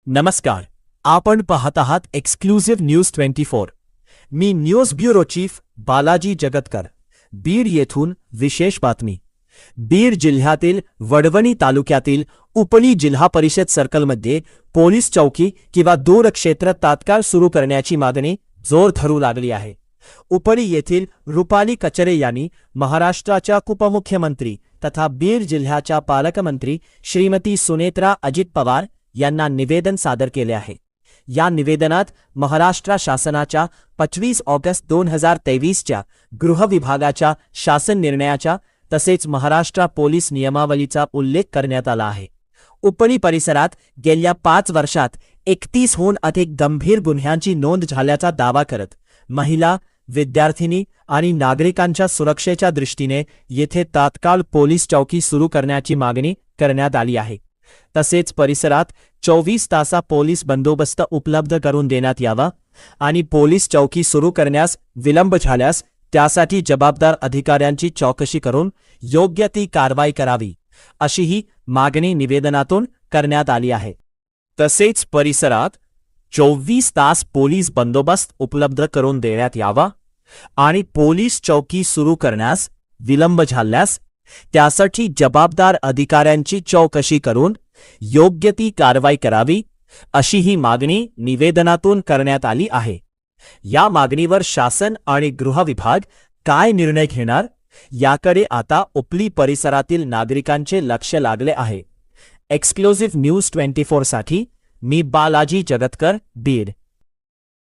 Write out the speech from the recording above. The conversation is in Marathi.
नमस्कार. आपण पाहत आहात एक्सक्लुझिव्ह न्यूज 24. मी news bureau chief Balaji जगतकर. Beed येथून विशेष बातमी. बीड जिल्ह्यातील वडवणी तालुक्यातील उपली जिल्हा परिषद सर्कलमध्ये पोलीस चौकी किंवा दूर क्षेत्र तात्काळ सुरू करण्याची मागणी जोर धरू लागली आहे. उपली येथील रुपाली कचरे यांनी महाराष्ट्राच्या उपमुख्यमंत्री तथा बीड जिल्ह्याच्या पालकमंत्री श्रीमती सुनेत्रा अजित पवार यांना निवेदन सादर केले आहे. या निवेदनात महाराष्ट्र शासनाच्या 25 ऑगस्ट 2023च्या गृह विभागाच्या शासन निर्णयाच्या तसेच महाराष्ट्र पोलीस नियमावलीचा उल्लेख करण्यात आला आहे. उपली परिसरात गेल्या 5 वर्षात 31हून अधिक गंभीर गुन्ह्यांची नोंद झाल्याचा दावा करत महिला, विद्यार्थिनी आणि नागरिकांच्या सुरक्षेच्या दृष्टीने येथे तात्काळ पोलीस चौकी सुरू करण्याची मागणी करण्यात आली आहे. तसेच परिसरात 24 तासा पोलीस बंदोबस्त उपलब्ध करून देण्यात यावा आणि पोलीस चौकी सुरू करण्यास विलंब झाल्यास त्यासाठी जबाबदार अधिकाऱ्यांची चौकशी करून योग्य ती कारवाई करावी, अशीही मागणी निवेदनातून करण्यात आली आहे. तसेच परिसरात 24 तास पोलीस बंदोबस्त उपलब्ध करून देण्यात यावा आणि पोलीस चौकी सुरू करण्यास विलंब झाल्यास त्यासाठी जबाबदार अधिकाऱ्यांची चौकशी करून योग्य ती कारवाई करावी, अशी ही मागणी निवेदनातून करण्यात आली आहे. या मागणीवर शासन आणि गृह विभाग काय निर्णय घेणार याकडे आता उपली परिसरातील नागरिकांचे लक्ष लागले आहे. एक्सक्लुझिव्ह न्यूज 24 साठी मी बालाजी जगतकर, बीड.